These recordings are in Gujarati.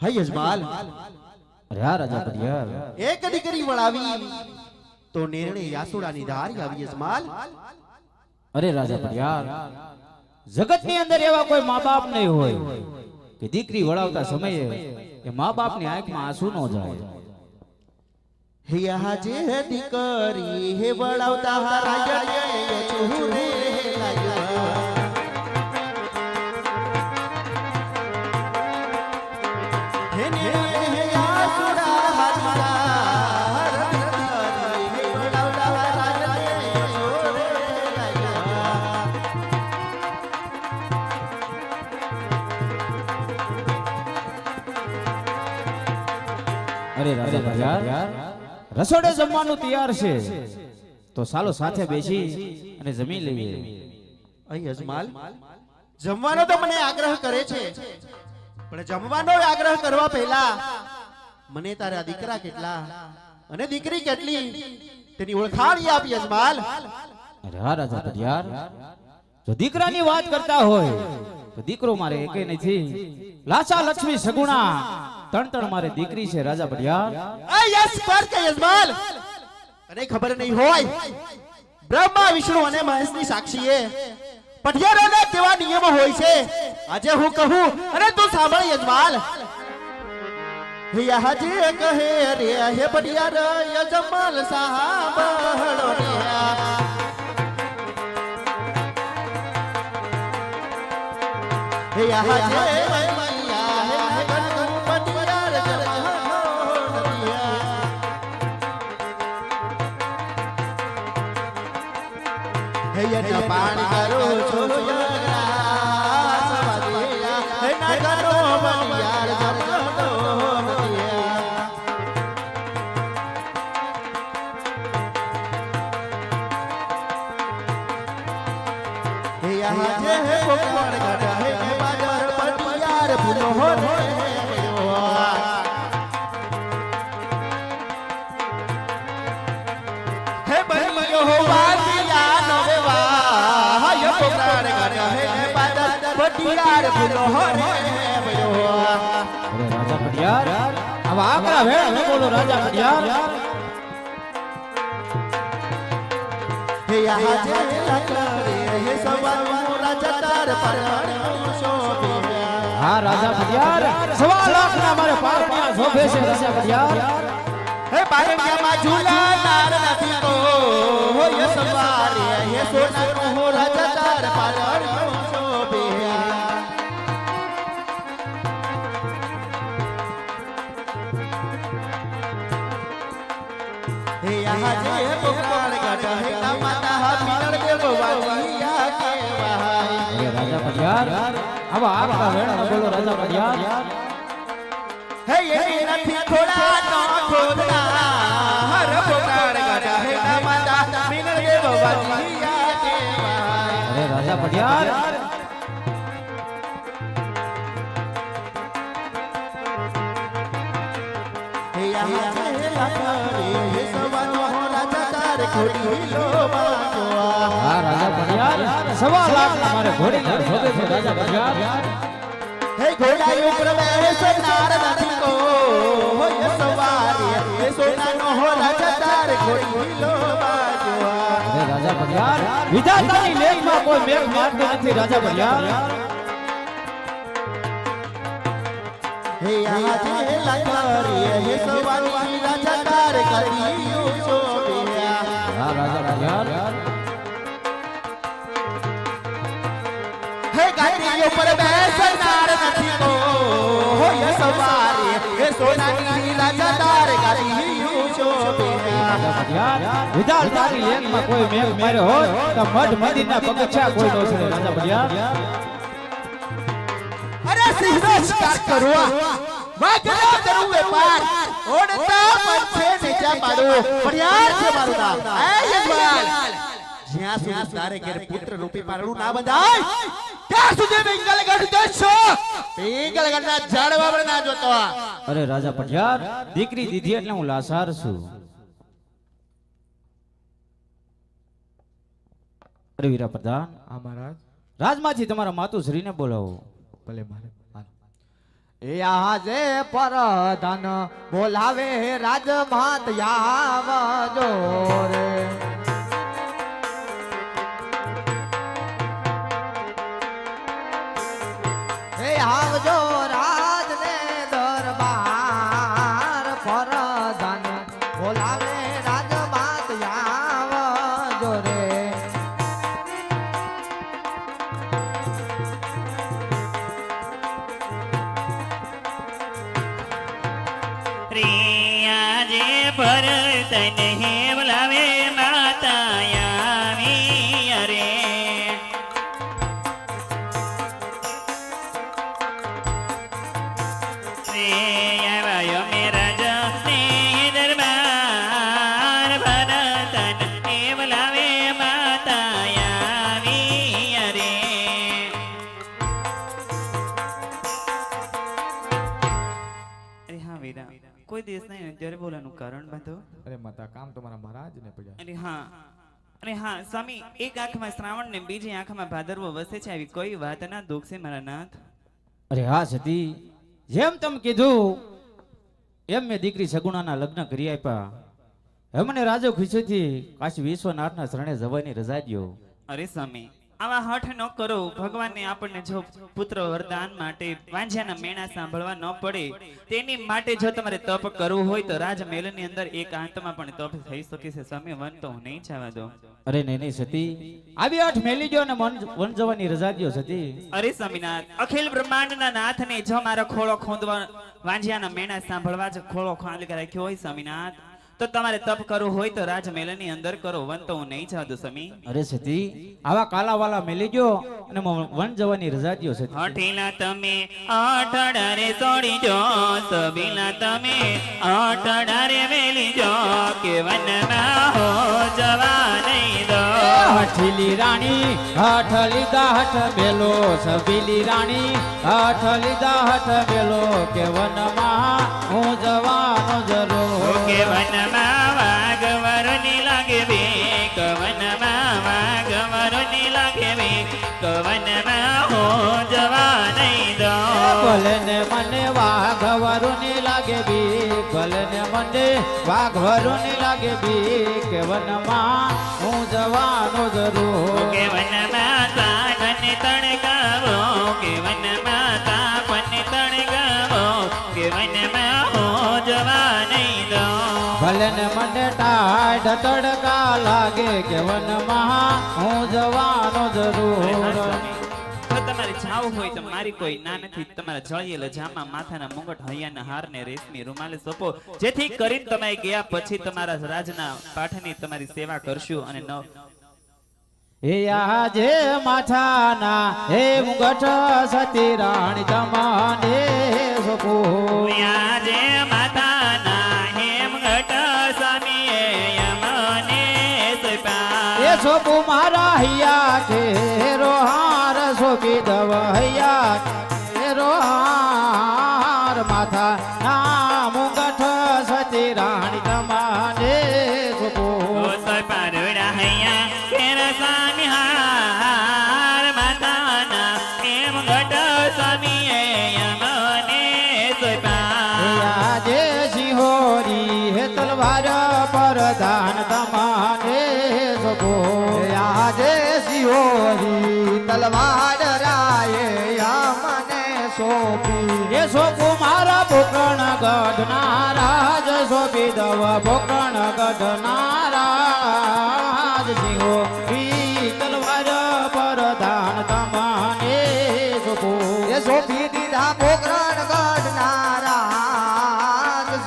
હે યજમાન, અરે હા રાજા પડિયાર, એક દીકરી વળાવી તો નિર્ણય યાસુડાની ધારી આવી યજમાન. અરે રાજા પડિયાર, જગતની અંદર એવા કોઈ મા બાપ નહીં હોય કે દીકરી વળાવતા સમયે એ મા બાપની આંખમાં આંસુ ન જાય. હે આજે દીકરી હે વળાવતા હારા ચૂરે લાગ્યો. હે નિર્ણય યાસુડા હારા દીકરી હે વળાવતા હારા ચૂરે લાગ્યો. અરે રાજા પડિયાર, રસોડે જમવાનું તૈયાર છે તો ચાલો સાથે બેસી અને જમી લઈએ. અહીં યજમાન, જમવાનો તો મને આગ્રહ કરે છે, પણ જમવાનો આગ્રહ કરવા પહેલા મને તારા દીકરા કેટલા અને દીકરી કેટલી તેની ઓળખાણ આપ યજમાન. અરે હા રાજા પડિયાર, જો દીકરાની વાત કરતા હોય તો દીકરો મારે એકે નથી. લાચા લક્ષ્મી સગુણા ત્રણ મારે દીકરી છે રાજા પડિયાર. યસ પર કે યજમાન, અને ખબર નહીં હોય બ્રહ્મા વિષ્ણુ અને મહેશની સાક્ષીએ પટિયારોના કેવા નિયમો હોય છે. આજે હું કહું અને તું સાંભળ યજમાન. આજે કહે રે હે પટિયાર યજમાન સાંભળો રે. હે આજે પાણી કરો છો યગરાસ વાદિયા હે ના કરો બલિયાર જમનો બલિયા. હે આજે હે કોકણ ગઢ હે બાજાર પટિયાર ભૂલો હો રે. હે બલિયો હો વાદિયા નો પટિયાર ભૂલો હો રે ભયો. અરે રાજા પડિયાર, હવે આકરા વેળ હે બોલો રાજા પડિયાર. હે આજે લખરે હે સવારનો રાજા તાર પર શોભે. હા રાજા પડિયાર, 1.25 લાખના મારે પારણિયા શોભે છે રાજા પડિયાર. હે પારણિયામાં ઝૂલા નાર નથી કો હોય સવારે હે સોનાનો હો રાજા તાર પારણિયો શોભે. હે આજે પોકાળ ગાઢ હે માતા પિનળ દેવ વાલિયા કેવાય. અરે રાજા પડિયાર, હવે આકરા વેળ હે બોલો રાજા પડિયાર. હે એ નથી થોડા નો ખોદના હર પોકાળ ગાઢ હે માતા પિનળ દેવ વાલિયા કેવાય. અરે રાજા પડિયાર, હે આજે લખરે હે સવાનો રાજા તાર ખોડી લો બાજો. હા રાજા પડિયાર, 1.25 લાખના મારે ઘોડીના શોભે છે રાજા પડિયાર. હે ઘોડા ઉપર બેસનાર નથી કો હોય સવારે હે સોનાનો હો રાજા તાર ખોડી લો બાજો. અરે રાજા પડિયાર, વિધાતાની લેખમાં કોઈ મેઘ માર્ગ નથી રાજા પડિયાર. હે આજે લખરે હે સવાની રાજા તાર કરીયો શોભે. હા રાજા પડિયાર, હે ગાડી ઉપર બેસનાર નથી કો હોય સવારે હે સોનાની રાજા તાર કરીયો શોભે. રાજા પડિયાર, વિધાતાની લેખમાં કોઈ મેઘ માર્યો હોય તો મઢ મંદિરના પગથિયા કોઈ નો છોડે રાજા પડિયાર. અરે સિંહનો શિકાર કરવા વાગના કરું વેપાર ઓડતા પંછે નીચા પાડો પડિયાર છે મારું નામ. હે યજમાન, જ્યાં સુધી તારે ઘેર પુત્ર રૂપી પારણું ના બંધાય ત્યાં સુધી પિંગલગઢ જશો. પિંગલગઢના ઝાડવા પર ના જોતો. અરે રાજા પડિયાર, દીકરી દીધી એટલે હું લાસાર છું. અરે વીરા પ્રધાન, આ મહારાજ રાજમાંથી તમારા માતુશ્રીને બોલાવો. ભલે મારે એ આજે પરધન બોલાવે રાજમાત આવજો રે એ આવજો રાજને દરબાર પરધન બોલાવે રાજમાત આવજો રે આજે ભરતન હે બોલાવે માતા આવી અરે રે આવ્યો મેરા જને દરબાર ભરતન હે બોલાવે માતા આવી અરે અરે હા વીરા કોઈ દિવસ નહીં અત્યારે બોલાનું કારણ બાંધો અરે માતા કામ તો મારા મહારાજ ને પડ્યા અરે હા સ્વામી એક આંખમાં શ્રાવણ ને બીજી આંખમાં ભાદરવો વસે છે આવી કોઈ વાતના દુઃખ છે મારા નાથ અરે હા સતી જેમ તમે કીધું એમ મેં દીકરી સગુણાના લગ્ન કરી આપ્યા હવે મને રાજો ખુશીથી કાશી વિશ્વનાથના શરણે જવાની રજા દ્યો. અરે સ્વામી આવા હઠ ન કરો ભગવાનને આપણને જો પુત્ર વરદાન માટે વાંઝ્યાના મેણા સાંભળવા ન પડે તેની માટે જો તમારે તપ કરવું હોય તો રાજમહેલની અંદર એક આંતમાં પણ તપ થઈ શકે છે સ્વામી વન તો હું નહીં જવા દો. અરે નહીં સતી આવી આઠ મેલી ગયો ને વન જવાની રજા દ્યો સતી. અરે સ્વામીનાથ અખિલ બ્રહ્માંડના નાથને જો મારા ખોળો ખોંદવા વાંઝ્યાના મેણા સાંભળવા જ ખોળો ખાલી રાખ્યો હોય સ્વામીનાથ તો તમારે તપ કરવું હોય તો રાજમહેલની અંદર કરો વન તો હું નહીં જવા દઉં સ્વામી. અરે સતી આવા કાલાવાલા મેલી ગયો અને વન જવાની રજા દ્યો સતી. હઠીલા તમે અઠડારે છોડી જો સબીલા તમે અઠડારે વેલી જો કે વનમાં હો જવા નહીં દો. હઠીલી રાણી હઠ લીધા હઠ બેલો સબીલી રાણી હઠ લીધા હઠ બેલો કે વનમાં હું જવાનો જરૂર. કે વનમાં વાઘવરની લાગે બે કવનમાં વાઘવરની લાગે બે કવનમાં હો જવા નહીં દો. ભલે ને મને વાઘવરુની લાગે બી ભલે ને મને વાઘવરુની લાગે બી કે વનમાં હું જવાનો જરૂર. કે વનમાં તાપને તણગાવો કે વનમાં તાપને તણગાવો કે વનમાં હો જવા નહીં દો. ભલે ને મને ટાઢ તડકા લાગે કે વનમાં હું જવાનો જરૂર. જો તમારે જાવું હોય તો મારી કોઈ ના નથી. તમારા જળિયેલા જામા માથાના મુગટ હૈયાના હાર ને રેશમી રૂમાલે સોપો જેથી કરીને તમે ગયા પછી તમારા રાજના પાઠની તમારી સેવા કરશું અને ન હે આજે માથાના હે મુગટ સતી રાણી તમને સોપો. આજે માતાના હેમ ઘટ સ્વામીએ યમને સોંપ્યા. એ સોપુ મારા હૈયા કે રોહાર સોપી દવ હૈયા કે રોહાર માથા ના મુગટ સતી રાણી તમને સોપો. ઓ સોંપ્યા રોડા હૈયા કેર સ્વામી હાર માતાના હેમ ઘટ સ્વામીએ યમને સોંપ્યા. આજે સિંહોરી હે તલવાર પરધાન તમાને સોપો. આજે સિહોરી તલવાર રાયે મને સોંપી એ સોપુ મારા પોકણ ગઢના રાજ સોપી દવ પોકણ ગઢના રાજ સિંહો ઈ તલવાર પરધાન તમાને સોપો. એ સોંપી દીધા પોકરણ ગઢનારા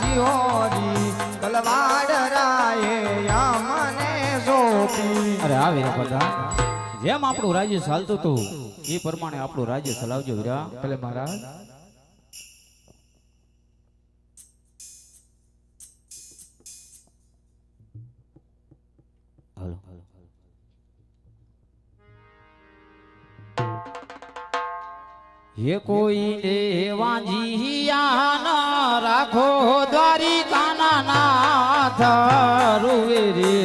સિહોરી તલવાર રાયે મને સોંપી. અરે આવી બધા જેમ આપણું રાજ્ય ચાલતું હતું એ પ્રમાણે આપણું રાજ્ય ચલાવજો વીરા. ભલે મહારાજ. હાલો. હે કોઈને વાંજીયા ન રાખો દ્વારિકાના નાથ રૂવે રે